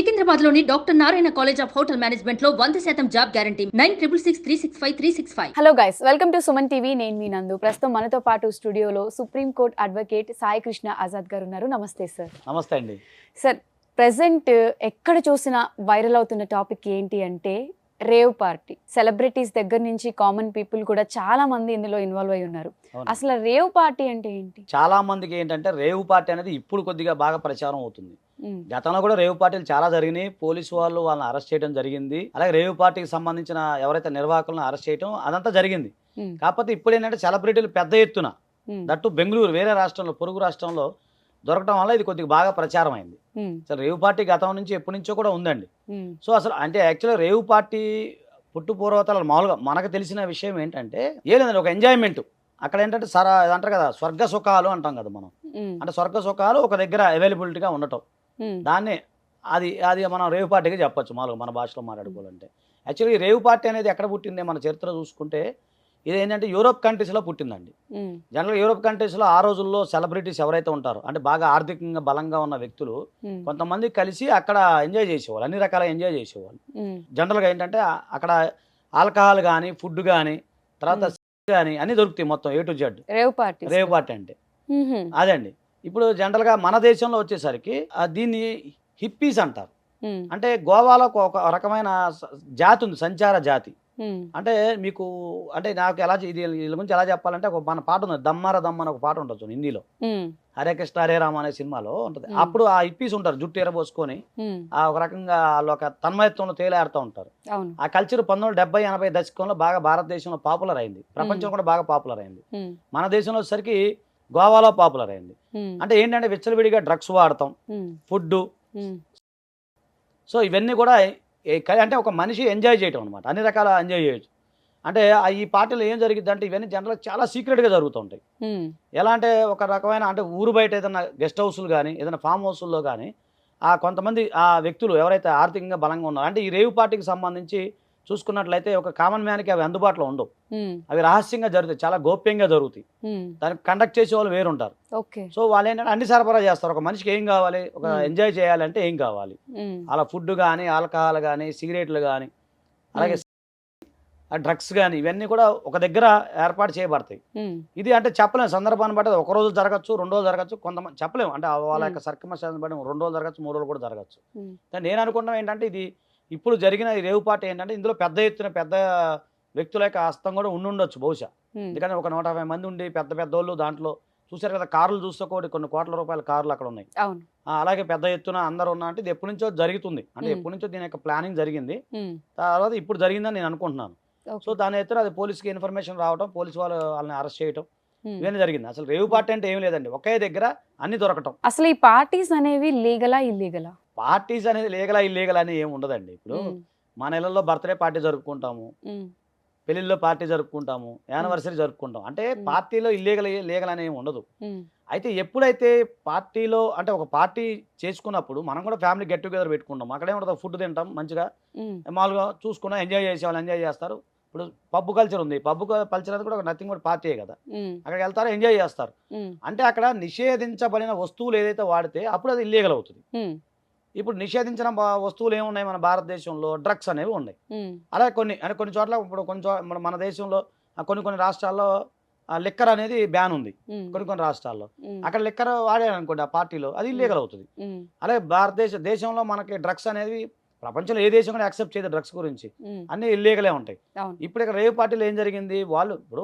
సికింద్రాబాద్లోని doctor Narayana college of hotel మేనేజ్మెంట్లో 100% job guarantee 966365 hello guys, welcome to Suman TV. నేను మీ నందు. ప్రస్తుతం మనతో పాటు స్టూడియోలో supreme court advocate Sai Krishna Azad గారు ఉన్నారు. నమస్తే సార్. నమస్తే అండి. సార్, ప్రెసెంట్ ఎక్కడ చూసినా వైరల్ అవుతున్న టాపిక్ ఏంటి అంటే రేవ్ పార్టీ. సెలబ్రిటీస్ దగ్గర నుంచి కామన్ పీపుల్ కూడా చాలా మంది ఇందులో ఇన్వాల్వ్ అయి ఉన్నారు. అసలు రేవ్ పార్టీ అంటే ఏంటి? చాలా మందికి ఏంటంటే రేవ్ పార్టీ అనేది ఇప్పుడు కొద్దిగా బాగా ప్రచారం అవుతుంది. గతంలో కూడా రేవ్ పార్టీలు చాలా జరిగినాయి. పోలీసు వాళ్ళని అరెస్ట్ చేయడం జరిగింది. అలాగే రేవ్ పార్టీకి సంబంధించిన ఎవరైతే నిర్వాహకులను అరెస్ట్ చేయడం అదంతా జరిగింది. కాకపోతే ఇప్పుడు ఏంటంటే సెలబ్రిటీలు పెద్ద ఎత్తున దట్టు బెంగళూరు వేరే రాష్ట్రంలో పొరుగు రాష్ట్రంలో దొరకడం వల్ల ఇది కొద్దిగా బాగా ప్రచారం అయింది. అసలు రేవ్ పార్టీ గతం నుంచి ఎప్పటి నుంచో కూడా ఉందండి. సో అసలు అంటే యాక్చువల్గా రేవ్ పార్టీ పుట్టు పూర్వతలు మామూలుగా మనకు తెలిసిన విషయం ఏంటంటే ఏ లేదండి, ఒక ఎంజాయ్మెంట్. అక్కడ ఏంటంటే అంటారు కదా, స్వర్గ సుఖాలు అంటాం కదా మనం. అంటే స్వర్గ సుఖాలు ఒక దగ్గర అవైలబిలిటీగా ఉండటం, దాన్ని అది అది మనం రేవ్ పార్టీగా చెప్పొచ్చు మామూలుగా మన భాషలో మాట్లాడుకోవాలంటే. యాక్చువల్లీ రేవ్ పార్టీ అనేది ఎక్కడ పుట్టింది మన చరిత్ర చూసుకుంటే ఇది ఏంటంటే యూరోప్ కంట్రీస్లో పుట్టిందండి. జనరల్గా యూరోప్ కంట్రీస్లో ఆ రోజుల్లో సెలబ్రిటీస్ ఎవరైతే ఉంటారో అంటే బాగా ఆర్థికంగా బలంగా ఉన్న వ్యక్తులు కొంతమంది కలిసి అక్కడ ఎంజాయ్ చేసేవాళ్ళు, అన్ని రకాల ఎంజాయ్ చేసేవాళ్ళు. జనరల్గా ఏంటంటే అక్కడ ఆల్కహాల్ కానీ ఫుడ్ కానీ తర్వాత కానీ అన్ని దొరుకుతాయి, మొత్తం A to Z. Rave party అంటే అదండి. ఇప్పుడు జనరల్గా మన దేశంలో వచ్చేసరికి దీన్ని హిప్పీస్ అంటారు. అంటే గోవాలో ఒక రకమైన జాతి ఉంది, సంచార జాతి. అంటే మీకు అంటే నాకు ఎలా ఇది వీళ్ళ గురించి ఎలా చెప్పాలంటే ఒక మన పాట ఉంది, దమ్మార దమ్ అని ఒక పాట ఉంటుంది హిందీలో, హరే కృష్ణ హరే రామ అనే సినిమాలో ఉంటుంది. అప్పుడు ఆ హిప్పీస్ ఉంటారు, జుట్టు ఎరబోసుకొని ఆ ఒక రకంగా వాళ్ళు ఒక తన్మయత్వంలో తేలాడుతూ ఉంటారు. ఆ కల్చర్ 1970-80 దశకంలో బాగా భారతదేశంలో పాపులర్ అయింది, ప్రపంచం కూడా బాగా పాపులర్ అయింది. మన దేశంలో వచ్చేసరికి గోవాలో పాపులర్ అయింది. అంటే ఏంటంటే విచ్చలవిడిగా డ్రగ్స్ వాడతాం, ఫుడ్. సో ఇవన్నీ కూడా అంటే ఒక మనిషి ఎంజాయ్ చేయటం అనమాట, అన్ని రకాల ఎంజాయ్ చేయొచ్చు. అంటే ఈ పార్టీలో ఏం జరిగింది అంటే ఇవన్నీ జనరల్గా చాలా సీక్రెట్గా జరుగుతుంటాయి. ఎలా అంటే ఒక రకమైన అంటే ఊరు బయట ఏదైనా గెస్ట్ హౌస్లు కానీ ఏదైనా ఫామ్ హౌస్ల్లో కానీ కొంతమంది ఆ వ్యక్తులు ఎవరైతే ఆర్థికంగా బలంగా ఉన్నారో అంటే ఈ రేవ్ పార్టీకి సంబంధించి చూసుకున్నట్లయితే ఒక కామన్ మ్యాన్కి అవి అందుబాటులో ఉండవు. అవి రహస్యంగా జరుగుతాయి, చాలా గోప్యంగా జరుగుతాయి. దానికి కండక్ట్ చేసే వాళ్ళు వేరుంటారు. సో వాళ్ళు ఏంటంటే అన్ని సరఫరా చేస్తారు. ఒక మనిషికి ఏం కావాలి, ఒక ఎంజాయ్ చేయాలంటే ఏం కావాలి, అలా ఫుడ్ కానీ ఆల్కహాల్ కానీ సిగరెట్లు కానీ అలాగే డ్రగ్స్ కానీ ఇవన్నీ కూడా ఒక దగ్గర ఏర్పాటు చేయబడతాయి. ఇది అంటే చెప్పలేము, సందర్భాన్ని బట్టి ఒక రోజు జరగచ్చు, 2 రోజులు జరగచ్చు, కొంతమంది చెప్పలేము. అంటే వాళ్ళ యొక్క సర్కమ్స్టాన్సెస్ బట్టి 2 రోజులు జరగచ్చు, 3 రోజులు కూడా జరగచ్చు. నేను అనుకుంటాం ఏంటంటే ఇది ఇప్పుడు జరిగిన ఈ రేవ్ పార్టీ ఏంటంటే ఇందులో పెద్ద ఎత్తున పెద్ద వ్యక్తుల యొక్క హస్తం కూడా ఉండొచ్చు బహుశా. ఎందుకంటే ఒక 150 మంది ఉండి పెద్ద పెద్దోళ్ళు దాంట్లో చూసారు కదా, కార్లు చూస్తే కూడా కొన్ని కోట్ల రూపాయల కార్లు అక్కడ ఉన్నాయి. అలాగే పెద్ద ఎత్తున అందరూ ఉన్నా అంటే ఇది ఎప్పటి నుంచో జరుగుతుంది, అంటే ఎప్పటి నుంచో దీని యొక్క ప్లానింగ్ జరిగింది, తర్వాత ఇప్పుడు జరిగిందని నేను అనుకుంటున్నాను. సో దాని ఎత్తున అది పోలీసుకి ఇన్ఫర్మేషన్ రావడం, పోలీసు వాళ్ళని అరెస్ట్ చేయడం ఇవన్నీ జరిగింది. అసలు రేవ్ పార్టీ అంటే ఏం లేదండి, ఒకే దగ్గర అన్ని దొరకటం. అసలు ఈ పార్టీస్ అనేవి లీగలా ఇల్లీగలా? పార్టీస్ అనేది లీగలా ఇల్లీగల్ అని ఏమి ఉండదండి. ఇప్పుడు మన ఇళ్లలో బర్త్డే పార్టీ జరుపుకుంటాము, పెళ్లిళ్ళలో పార్టీ జరుపుకుంటాము, యానివర్సరీ జరుపుకుంటాం. అంటే పార్టీలో ఇల్లీగల్ లీగల్ అని ఏమి ఉండదు. అయితే ఎప్పుడైతే పార్టీలో అంటే ఒక పార్టీ చేసుకున్నప్పుడు మనం కూడా ఫ్యామిలీ గెట్ టుగెదర్ పెట్టుకుంటాం, అక్కడే ఉంటుంది, ఫుడ్ తింటాం మంచిగా మామూలుగా చూసుకున్నాం, ఎంజాయ్ చేసే వాళ్ళు ఎంజాయ్ చేస్తారు. ఇప్పుడు పబ్బు కల్చర్ ఉంది, పబ్బు కల్చర్ అనేది కూడా నథింగ్ కూడా పార్టీయే కదా, అక్కడికి వెళ్తారు, ఎంజాయ్ చేస్తారు. అంటే అక్కడ నిషేధించబడిన వస్తువులు ఏదైతే వాడితే అప్పుడు అది ఇల్లీగల్ అవుతుంది. ఇప్పుడు నిషేధించిన వస్తువులు ఏమున్నాయి మన భారతదేశంలో, డ్రగ్స్ అనేవి ఉన్నాయి. అలాగే కొన్ని చోట్ల ఇప్పుడు మన దేశంలో కొన్ని రాష్ట్రాల్లో లిక్కర్ అనేది బ్యాన్ ఉంది, కొన్ని రాష్ట్రాల్లో. అక్కడ లిక్కర్ వాడారనుకోండి ఆ పార్టీలో అది ఇల్లీగల్ అవుతుంది. అలాగే దేశంలో మనకి డ్రగ్స్ అనేది ప్రపంచంలో ఏ దేశం కూడా యాక్సెప్ట్ చేయదు, డ్రగ్స్ గురించి అన్ని ఇల్లీగలే ఉంటాయి. ఇప్పుడు ఇక్కడ రేవ్ పార్టీలో ఏం జరిగింది, వాళ్ళు ఇప్పుడు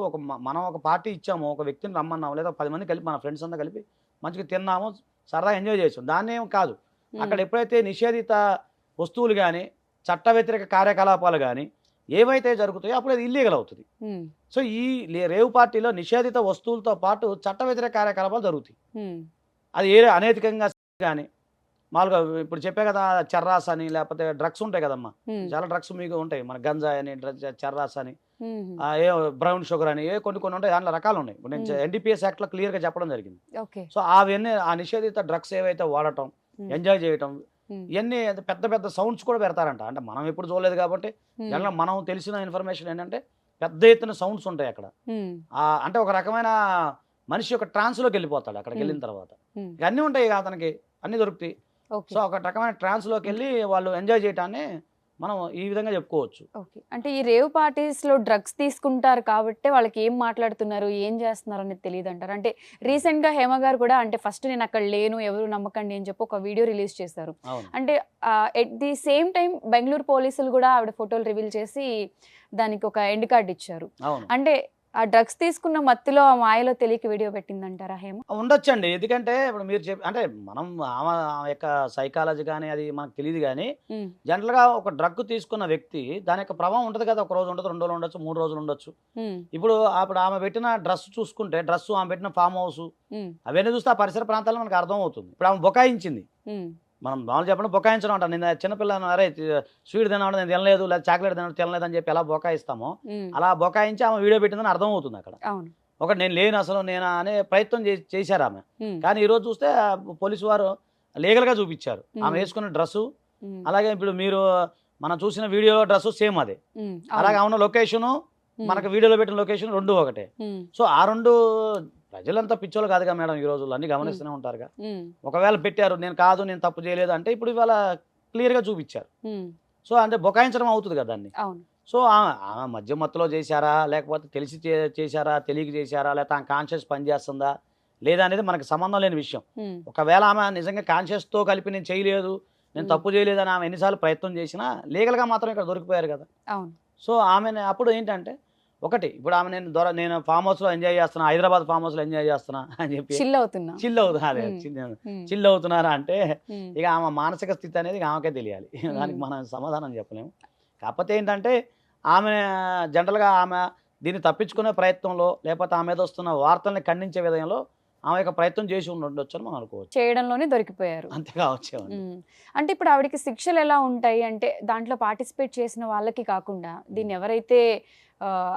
మనం ఒక పార్టీ ఇచ్చాము, ఒక వ్యక్తిని రమ్మన్నాము, లేదా 10 మంది కలిపి మన ఫ్రెండ్స్ అంతా కలిపి మంచిగా తిన్నాము, సరదా ఎంజాయ్ చేసాం, దాన్ని ఏం కాదు. అక్కడ ఎప్పుడైతే నిషేధిత వస్తువులు కానీ చట్ట వ్యతిరేక కార్యకలాపాలు కానీ ఏవైతే జరుగుతాయో అప్పుడు అది ఇల్లీగల్ అవుతుంది. సో ఈ రేవ్ పార్టీలో నిషేధిత వస్తువులతో పాటు చట్ట వ్యతిరేక కార్యకలాపాలు జరుగుతాయి. అది అనైతికంగా కానీ మామూలుగా ఇప్పుడు చెప్పే కదా, చర్రాస్ అని లేకపోతే డ్రగ్స్ ఉంటాయి కదమ్మా, చాలా డ్రగ్స్ మీకు ఉంటాయి, మన గంజాయి అని, చర్రాస్ అని, ఏ బ్రౌన్ షుగర్ అని, కొన్ని ఉంటాయి, దాంట్లో రకాలు ఉన్నాయి. ఇప్పుడు నేను NDPS యాక్ట్లో క్లియర్గా చెప్పడం జరిగింది. సో అవన్నీ ఆ నిషేధిత డ్రగ్స్ ఏవైతే వాడటం, ఎంజాయ్ చేయటం, ఇవన్నీ పెద్ద పెద్ద సౌండ్స్ కూడా పెడతారంట. అంటే మనం ఎప్పుడు చూడలేదు కాబట్టి జనరల్గా మనం తెలిసిన ఇన్ఫర్మేషన్ ఏంటంటే పెద్ద ఎత్తున సౌండ్స్ ఉంటాయి అక్కడ. అంటే ఒక రకమైన మనిషి యొక్క ట్రాన్స్లోకి వెళ్ళిపోతాడు అక్కడికి వెళ్ళిన తర్వాత. అన్నీ ఉంటాయి అతనికి, అన్నీ దొరుకుతాయి. ఓకే సో ఒక రకమైన ట్రాన్స్లోకి వెళ్ళి వాళ్ళు ఎంజాయ్ చేయటాన్ని మనం ఈ విధంగా చెప్పుకోవచ్చు. ఓకే. అంటే ఈ రేవ్ పార్టీస్‌లో డ్రగ్స్ తీసుకుంటారు కాబట్టే వాళ్ళకి ఏం మాట్లాడుతున్నారు, ఏం చేస్తున్నారు అనేది తెలీదంటారు. అంటే రీసెంట్‌గా హేమ గారు కూడా అంటే ఫస్ట్ నేను అక్కడ లేను, ఎవరు నమ్మకండి అని చెప్పి ఒక వీడియో రిలీజ్ చేశారు. అవును. అంటే at the same time Bengaluru పోలీసులు కూడా ఆవిడ ఫోటోలు రివీల్ చేసి దానికి ఒక ఎండ్ కార్డ్ ఇచ్చారు. అవును. అంటే ఆ డ్రగ్స్ తీసుకున్న మత్తులో ఆ మాయలో తెలియక వీడియో పెట్టిందంటారా హేమ? ఉండొచ్చండి. ఎందుకంటే ఇప్పుడు మీరు అంటే మనం ఆమె యొక్క సైకాలజీ కానీ అది మనకు తెలియదు కానీ ఉమ్, జనరల్గా ఒక డ్రగ్ తీసుకున్న వ్యక్తి దాని యొక్క ప్రభావం ఉంటుంది కదా. ఒక రోజు ఉండదు, 2 రోజులు ఉండొచ్చు, 3 రోజులు ఉండొచ్చు. ఉమ్, ఇప్పుడు అప్పుడు ఆమె పెట్టిన డ్రెస్ చూసుకుంటే ఆమె పెట్టిన ఫామ్ హౌస్ ఉమ్, అవన్నీ చూస్తే ఆ పరిసర ప్రాంతాల్లో మనకు అర్థం అవుతుంది. ఇప్పుడు ఆమె బొకాయించింది. ఉమ్, మనం మామూలు చెప్పండి బొకాయించడం అంటాం. నేను చిన్నపిల్లని అరే స్వీట్ తినడం నేను తినలేదు, లేదా చాక్లెట్ తినలేదు అని చెప్పి ఎలా బొకాయిస్తామో ఉమ్, అలా బొకాయించి ఆమె వీడియో పెట్టిందని అర్థం అవుతుంది అక్కడ. అవును. ఒకటి నేను లేను అసలు నేనా అనే ప్రయత్నం చేశారు ఆమె. ఉమ్, కానీ ఈరోజు చూస్తే పోలీసు వారు లీగల్గా చూపించారు ఆమె వేసుకున్న డ్రెస్సు. ఉమ్, అలాగే ఇప్పుడు మీరు మనం చూసిన వీడియోలో డ్రెస్సు సేమ్ అదే. ఉమ్, అలాగే అవును. ఉన్న లొకేషను ఉమ్, మనకు వీడియోలో పెట్టిన లొకేషన్ 2 ఒకటే. ఉమ్, సో ఆ 2 ప్రజలంతా పిచ్చోళ్ళు కాదుగా మేడం, ఈ రోజుల్లో అన్ని గమనిస్తూనే ఉంటారుగా. ఉమ్, ఒకవేళ పెట్టారు నేను కాదు నేను తప్పు చేయలేదు అంటే ఇప్పుడు ఇవాళ క్లియర్గా చూపించారు. ఉమ్, సో అంటే బొకాయించడం అవుతుంది కదా దాన్ని. అవును. సో ఆమె మధ్య మత్తులో చేశారా, లేకపోతే తెలిసి చేశారా, తెలియక చేశారా, లేకపోతే ఆమె కాన్షియస్ పనిచేస్తుందా లేదా అనేది మనకు సంబంధం లేని విషయం. ఉమ్, ఒకవేళ ఆమె నిజంగా కాన్షియస్తో కలిపి నేను చేయలేదు, నేను తప్పు చేయలేదని ఆమె ఎన్నిసార్లు ప్రయత్నం చేసినా లీగల్గా మాత్రం ఇక్కడ దొరికిపోయారు కదా. అవును. సో ఆమె అప్పుడు ఏంటంటే ఒకటి ఇప్పుడు ఆమె నేను ఫామ్ హౌస్లో ఎంజాయ్ చేస్తున్నా, హైదరాబాద్ ఫామ్ హౌస్లో ఎంజాయ్ చేస్తున్నా అని చెప్పి చిల్ అవుతున్నా. చిల్ అవుతున్నారు. ఉమ్, చిల్ అవుతున్నారా అంటే ఉమ్, ఇక ఆమె మానసిక స్థితి అనేది ఆమెకే తెలియాలి. దానికి మనం సమాధానం చెప్పలేము. కాకపోతే ఏంటంటే ఆమె జనరల్గా ఆమె దీన్ని తప్పించుకునే ప్రయత్నంలో లేకపోతే ఆమె మీద వస్తున్న వార్తల్ని ఖండించే విధంలో ఆమె యొక్క ప్రయత్నం చేసి ఉండొచ్చు అని మనం అనుకోవచ్చు. చేయడంలోనే దొరికిపోయారు. అంతే కావచ్చేమండి. ఉమ్. అంటే ఇప్పుడు ఆవిడకి శిక్షలు ఎలా ఉంటాయి అంటే దాంట్లో పార్టిసిపేట్ చేసిన వాళ్ళకి కాకుండా దీన్ని ఎవరైతే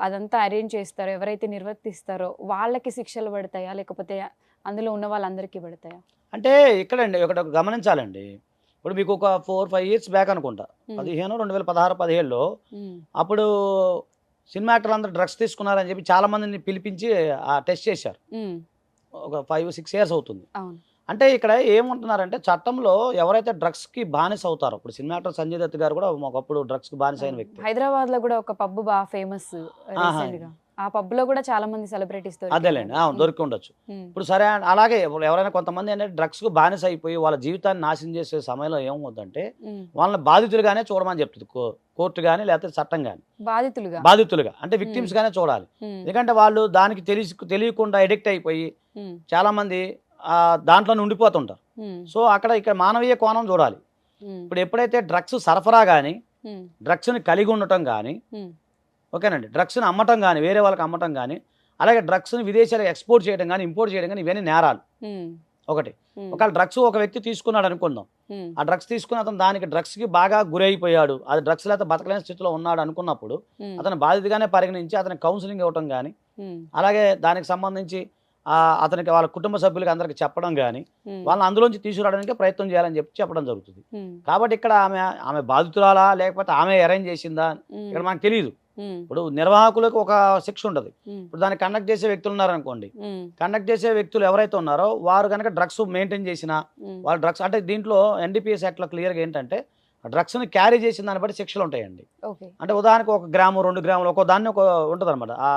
అదంతా అరేంజ్ చేస్తారో ఎవరైతే నిర్వర్తిస్తారో వాళ్ళకి శిక్షలు పడతాయా లేకపోతే అందులో ఉన్న వాళ్ళందరికీ పడతాయా? అంటే ఇక్కడండి ఒకటి గమనించాలండి. ఇప్పుడు మీకు ఒక 4-5 ఇయర్స్ బ్యాక్ అనుకుంటా 2016-17లో ఉమ్, అప్పుడు సినిమా యాక్టర్లు అందరూ డ్రగ్స్ తీసుకున్నారని చెప్పి చాలా మందిని పిలిపించి టెస్ట్ చేశారు. ఉమ్, ఒక 5-6 ఇయర్స్ అవుతుంది. అవును. అంటే ఇక్కడ ఏమంటున్నారంటే చట్టంలో ఎవరైతే డ్రగ్స్కి బానిస అవుతారో, ఇప్పుడు సినిమా యాక్టర్ సంజయ్ దత్ గారు కూడా ఒకప్పుడు డ్రగ్స్కి బానిస అయిన వ్యక్తి. హైదరాబాద్ లో కూడా ఒక పబ్ బాగా ఫేమస్ రీసెంట్ గా. ఆ పబ్ లో కూడా చాలా మంది సెలబ్రిటీస్ అదేలేండి దొరికి ఉండొచ్చు. ఇప్పుడు సరే అలాగే ఎవరైనా కొంతమంది ఏంటంటే డ్రగ్స్కు బానిస అయిపోయి వాళ్ళ జీవితాన్ని నాశనం చేసే సమయంలో ఏమవుతుందంటే వాళ్ళని బాధితులుగానే చూడమని చెప్తుంది కోర్టు కానీ లేకపోతే చట్టం కానీ. బాధితులుగా అంటే విక్టిమ్స్ గానే చూడాలి. ఎందుకంటే వాళ్ళు దానికి తెలియకుండా ఎడిక్ట్ అయిపోయి చాలా మంది దాంట్లో ఉండిపోతుంటారు. సో ఇక్కడ మానవీయ కోణం చూడాలి. ఇప్పుడు ఎప్పుడైతే డ్రగ్స్ సరఫరా కానీ డ్రగ్స్ని కలిగి ఉండటం కానీ ఓకేనండి, డ్రగ్స్ని అమ్మటం కానీ వేరే వాళ్ళకి అమ్మటం కానీ అలాగే డ్రగ్స్ని విదేశాలకు ఎక్స్పోర్ట్ చేయడం కానీ ఇంపోర్ట్ చేయడం కానీ ఇవన్నీ నేరాలు. ఒకటి ఒకవేళ డ్రగ్స్ ఒక వ్యక్తి తీసుకున్నాడు అనుకుందాం, ఆ డ్రగ్స్ తీసుకున్న అతను దానికి డ్రగ్స్కి బాగా గురైపోయాడు, అది డ్రగ్స్ లేకపోతే బతకలేని స్థితిలో ఉన్నాడు అనుకున్నప్పుడు అతను బాధితుగానే పరిగణించి అతనికి కౌన్సిలింగ్ ఇవ్వటం కానీ అలాగే దానికి సంబంధించి అతనికి వాళ్ళ కుటుంబ సభ్యులకి అందరికి చెప్పడం కానీ వాళ్ళని అందులోంచి తీసుకురావడానికి ప్రయత్నం చేయాలని చెప్పడం జరుగుతుంది. కాబట్టి ఇక్కడ ఆమె బాధితురాలా లేకపోతే ఆమె అరేంజ్ చేసిందా ఇక్కడ మనకు తెలియదు. ఇప్పుడు నిర్వాహకులకు ఒక శిక్ష ఉంటుంది. ఇప్పుడు దాన్ని కండక్ట్ చేసే వ్యక్తులు ఉన్నారనుకోండి, కండక్ట్ చేసే వ్యక్తులు ఎవరైతే ఉన్నారో వారు కనుక డ్రగ్స్ మెయింటైన్ చేసినా వాళ్ళు డ్రగ్స్ అంటే దీంట్లో NDPS యాక్ట్లో క్లియర్గా ఏంటంటే డ్రగ్స్ని క్యారీ చేసిన దాన్ని బట్టి శిక్షలు ఉంటాయండి. అంటే ఉదాహరణకు 1 గ్రాము 2 గ్రాములు ఒక దాన్ని ఉంటుంది అనమాట, ఆ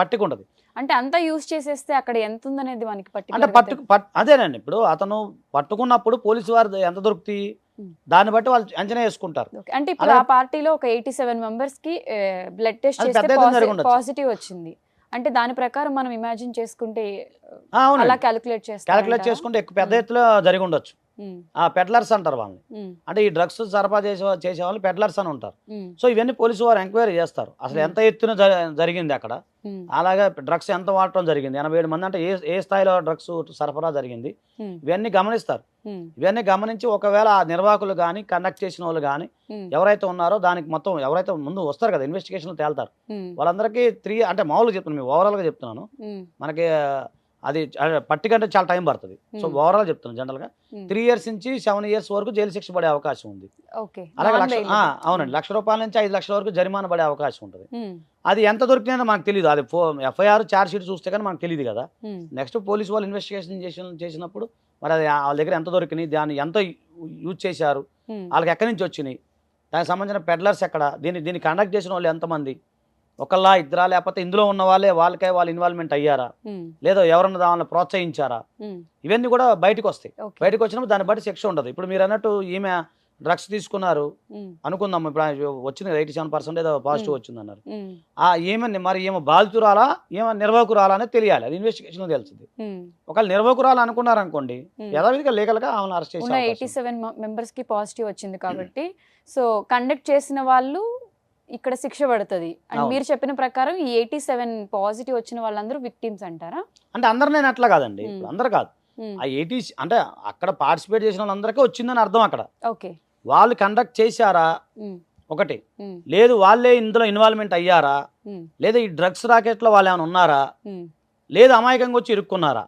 పట్టిక ఉంటుంది. అంటే అంతా యూజ్ చేసేస్తే అక్కడ ఎంత ఉందనేది మనకి అంటే అదేనండి. ఇప్పుడు అతను పట్టుకున్నప్పుడు పోలీసు వారు ఎంత దొరుకుతాయి దాన్ని బట్టి వాళ్ళు అంచనా వేసుకుంటారు. అంటే ఇప్పుడు ఆ పార్టీలో ఒక 87 మెంబర్స్ కి బ్లడ్ టెస్ట్ చేస్తే పాజిటివ్ వచ్చింది అంటే దాని ప్రకారం మనం ఇమాజిన్ చేసుకుంటే అలా క్యాలిక్యులేట్ చేసుకుంటే ఎక్కువ పెద్ద ఎత్తులో జరిగి ఉండొచ్చు. పెడ్లర్స్ అంటారు వాళ్ళని, అంటే ఈ డ్రగ్స్ సరఫరా చేసే వాళ్ళు పెడ్లర్స్ అని ఉంటారు. సో ఇవన్నీ పోలీసు వారు ఎంక్వైరీ చేస్తారు అసలు ఎంత ఎత్తున జరిగింది అక్కడ, అలాగే డ్రగ్స్ ఎంత వాడటం జరిగింది, 87 మంది అంటే ఏ స్థాయిలో డ్రగ్స్ సరఫరా జరిగింది ఇవన్నీ గమనిస్తారు. ఇవన్నీ గమనించి ఒకవేళ ఆ నిర్వాహకులు కానీ కండక్ట్ చేసిన వాళ్ళు కానీ ఎవరైతే ఉన్నారో దానికి మొత్తం ఎవరైతే ముందు వస్తారు కదా ఇన్వెస్టిగేషన్లు తేల్తారు వాళ్ళందరికీ 3 అంటే మామూలుగా చెప్తున్నాను, ఓవరాల్గా చెప్తున్నాను, మనకి అది పట్టి కంటే చాలా టైం పడుతుంది. సో ఓవరాల్ చెప్తున్నాను జనరల్గా 3 years నుంచి 7 years వరకు జైలు శిక్ష పడే అవకాశం ఉంది. అలాగే అవునండి, ₹1,00,000 నుంచి 5 లక్షల వరకు జరిమానా పడే అవకాశం ఉంటుంది. అది ఎంత దొరికినా మనకు తెలియదు. అది FIR ఛార్జ్ షీట్ చూస్తే కానీ మనకు తెలియదు కదా. నెక్స్ట్ పోలీసు వాళ్ళు ఇన్వెస్టిగేషన్ చేసినప్పుడు మరి అది వాళ్ళ దగ్గర ఎంత దొరికినాయి, దాన్ని ఎంత యూజ్ చేశారు, వాళ్ళకి ఎక్కడి నుంచి వచ్చినాయి, దానికి సంబంధించిన పెడ్లర్స్ ఎక్కడ, దీన్ని కండక్ట్ చేసిన వాళ్ళు ఎంతమంది, ఒకళ్ళ ఇద్దరా, లేకపోతే ఇందులో ఉన్న వాళ్ళకే వాళ్ళు ఇన్వాల్వ్మెంట్ అయ్యారా, లేదా ఎవరన్నా దాన్ని ప్రోత్సహించారా, ఇవన్నీ కూడా బయటకు వస్తాయి. బయటకు వచ్చినప్పుడు దాన్ని బట్టి శిక్ష ఉండదు. ఇప్పుడు మీరు అన్నట్టు ఈమె డ్రగ్స్ తీసుకున్నారు అనుకుందాం, ఇప్పుడు వచ్చింది 87% ఏదో పాజిటివ్ వచ్చింది అన్నారు. ఈమె బాధితురాలా ఈమె నిర్వాహకురాలా అనేది తెలియాలి, అది ఇన్వెస్టిగేషన్ తెలుస్తుంది. ఒకవేళ నిర్వాహకురాలు అనుకున్నారు అనుకోండి, యథావిధిగా లీగల్ గా ఆమెను అరెస్ట్ చేసి 87 మెంబర్స్ కి పాజిటివ్ వచ్చింది కాబట్టి సో కండక్ట్ చేసిన వాళ్ళు ఇక్కడ శిక్ష పడుతుంది. అండ్ మీరు చెప్పిన ప్రకారం ఈ 87 పాజిటివ్ వచ్చిన వాళ్ళందరూ విక్టిమ్స్ అంటారా? అంటే అందరు నేను అట్లా కాదండి, అందరు కాదు. ఆ 80 అంటే అక్కడ పార్టిసిపేట్ చేసిన వాళ్ళందరికీ వచ్చిందని అర్థం. అక్కడ వాళ్ళు కండక్ట్ చేశారా ఒకటి, లేదు వాళ్ళే ఇందులో ఇన్వాల్వ్మెంట్ అయ్యారా, లేదా ఈ డ్రగ్స్ రాకెట్ లో వాళ్ళు ఏమైనా ఉన్నారా, లేదా అమాయకంగా వచ్చి ఇరుక్కున్నారా,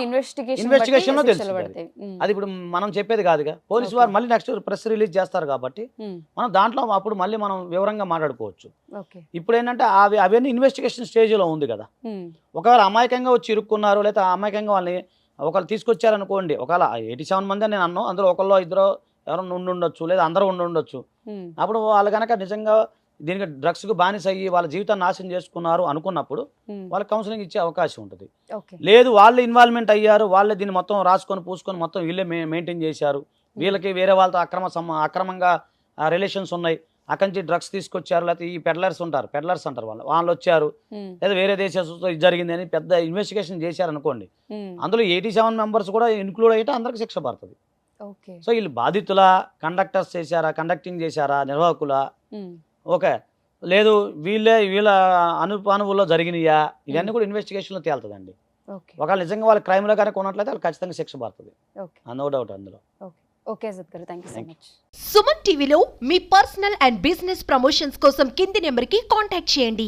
ఇన్వెస్టిగేషన్ లో తెలుస్తుంది. అది ఇప్పుడు మనం చెప్పేది కాదుగా, పోలీసు వారు మళ్ళీ నెక్స్ట్ ప్రెస్ రిలీజ్ చేస్తారు కాబట్టి మనం దాంట్లో అప్పుడు మళ్ళీ మనం వివరంగా మాట్లాడుకోవచ్చు. ఇప్పుడు ఏంటంటే అవన్నీ ఇన్వెస్టిగేషన్ స్టేజ్ లో ఉంది కదా. ఒకవేళ అమాయకంగా వచ్చి ఇరుక్కున్నారు, లేదా అమాయకంగా వాళ్ళని ఒకళ్ళు తీసుకొచ్చారనుకోండి, ఒకవేళ 87 మంది నేను అన్నాను, అందులో ఒకళ్ళు ఇద్దరు ఎవరైనా ఉండొచ్చు, లేదా అందరూ ఉండొచ్చు. అప్పుడు వాళ్ళు కనుక నిజంగా దీనికి డ్రగ్స్ కు బానిస అయ్యి వాళ్ళ జీవితాన్ని నాశనం చేసుకున్నారు అనుకున్నప్పుడు వాళ్ళకి కౌన్సిలింగ్ ఇచ్చే అవకాశం ఉంటుంది. లేదు వాళ్ళు ఇన్వాల్వ్మెంట్ అయ్యారు, వాళ్ళే దీన్ని మొత్తం రాసుకొని పూసుకొని మొత్తం వీళ్ళే మెయింటైన్ చేశారు, వీళ్ళకి వేరే వాళ్ళతో అక్రమంగా రిలేషన్స్ ఉన్నాయి, అక్కడి నుంచి డ్రగ్స్ తీసుకొచ్చారు, లేకపోతే ఈ పెడ్లర్స్ అంటారు వాళ్ళు వచ్చారు, లేదా వేరే దేశాలతో ఇది జరిగింది అని పెద్ద ఇన్వెస్టిగేషన్ చేశారు అనుకోండి, అందులో 87 మెంబర్స్ కూడా ఇన్క్లూడ్ అయితే అందరికి శిక్ష పడుతుంది. సో వీళ్ళు బాధితుల, కండక్టర్స్ చేశారా, కండక్టింగ్ చేశారా, నిర్వాహకుల, ఓకే, లేదు వీళ్ళ అనుపానువుల్లో జరిగినాయా, ఇవన్నీ కూడా ఇన్వెస్టిగేషన్ లో తేలుతుందండి. ఒకవేళ నిజంగా వాళ్ళ క్రైమ్ లో కనుక ఉన్నట్లయితే వాళ్ళు ఖచ్చితంగా శిక్ష పడుతుంది, నో డౌట్ అందులో. ఓకే సత్ గారు, థాంక్యూ సో మచ్. సుమన్ టీవీలో మీ పర్సనల్ అండ్ బిజినెస్ ప్రమోషన్స్ కోసం కింది నెంబర్కి కాంటాక్ట్ చేయండి.